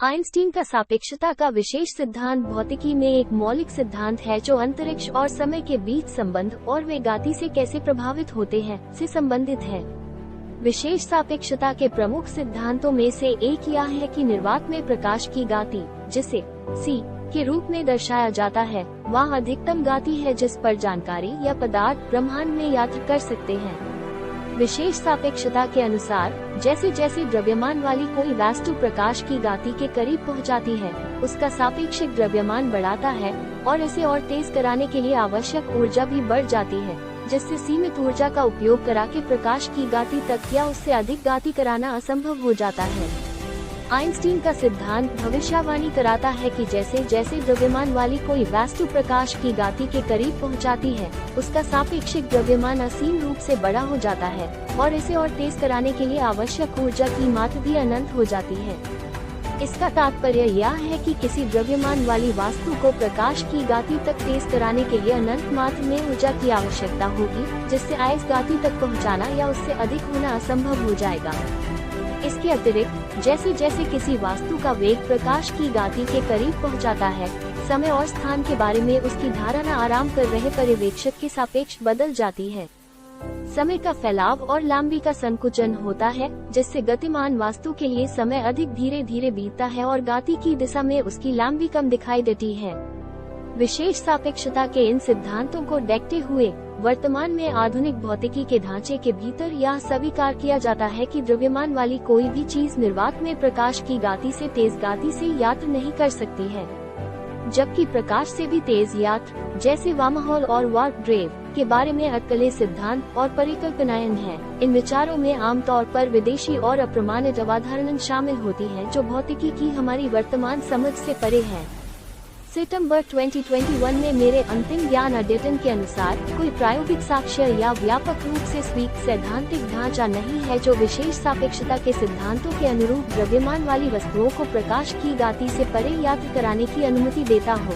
Einstein का सापेक्षता का विशेष सिद्धांत भौतिकी में एक मौलिक सिद्धांत है जो अंतरिक्ष और समय के बीच संबंध और वे गति से कैसे प्रभावित होते हैं से संबंधित है। विशेष सापेक्षता के प्रमुख सिद्धांतों में से एक यह है कि निर्वात में प्रकाश की गति, जिसे c के रूप में दर्शाया जाता है, वह अधिकतम गति है जिस पर जानकारी या पदार्थ ब्रह्मांड में यात्रा कर सकते हैं। विशेष सापेक्षता के अनुसार जैसे जैसे द्रव्यमान वाली कोई वस्तु प्रकाश की गति के करीब पहुंचाती है, उसका सापेक्षिक द्रव्यमान बढ़ाता है और इसे और तेज कराने के लिए आवश्यक ऊर्जा भी बढ़ जाती है, जिससे सीमित ऊर्जा का उपयोग करा के प्रकाश की गति तक या उससे अधिक गति कराना असंभव हो जाता है। आइंस्टीन का सिद्धांत भविष्यवाणी कराता है कि जैसे जैसे द्रव्यमान वाली कोई वस्तु प्रकाश की गति के करीब पहुंचाती है, उसका सापेक्षिक द्रव्यमान असीम रूप से बड़ा हो जाता है और इसे और तेज कराने के लिए आवश्यक ऊर्जा की मात्रा भी अनंत हो जाती है। इसका तात्पर्य यह है कि किसी द्रव्यमान वाली वस्तु को प्रकाश की गति तक तेज कराने के लिए अनंत मात्रा में ऊर्जा की आवश्यकता होगी, जिससे इस गति तक पहुंचाना या उससे अधिक होना असंभव हो जाएगा। इसके अतिरिक्त जैसे जैसे किसी वस्तु का वेग प्रकाश की गति के करीब पहुंचाता है, समय और स्थान के बारे में उसकी धारणा आराम कर रहे पर्यवेक्षक के सापेक्ष बदल जाती है। समय का फैलाव और लंबी का संकुचन होता है, जिससे गतिमान वस्तु के लिए समय अधिक धीरे धीरे बीतता है और गति की दिशा में उसकी लंबी कम दिखाई देती है। विशेष सापेक्षता के इन सिद्धांतों को देखते हुए वर्तमान में आधुनिक भौतिकी के ढांचे के भीतर यह स्वीकार किया जाता है कि द्रव्यमान वाली कोई भी चीज निर्वात में प्रकाश की गति से तेज गति से यात्रा नहीं कर सकती है, जबकि प्रकाश से भी तेज यात्रा जैसे वार्महोल और वार्प ड्राइव के बारे में अटकलें सिद्धांत और परिकल्पनाएं हैं। इन विचारों में आमतौर पर विदेशी और अप्रमाणित अवधारणाएं शामिल होती हैं जो भौतिकी की हमारी वर्तमान समझ से परे हैं। सितंबर 2021 में मेरे अंतिम ज्ञान अद्यतन के अनुसार कोई प्रायोगिक साक्ष्य या व्यापक रूप से स्वीकृत सैद्धांतिक ढांचा नहीं है जो विशेष सापेक्षता के सिद्धांतों के अनुरूप द्रव्यमान वाली वस्तुओं को प्रकाश की गति से परे यात्रा कराने की अनुमति देता हो।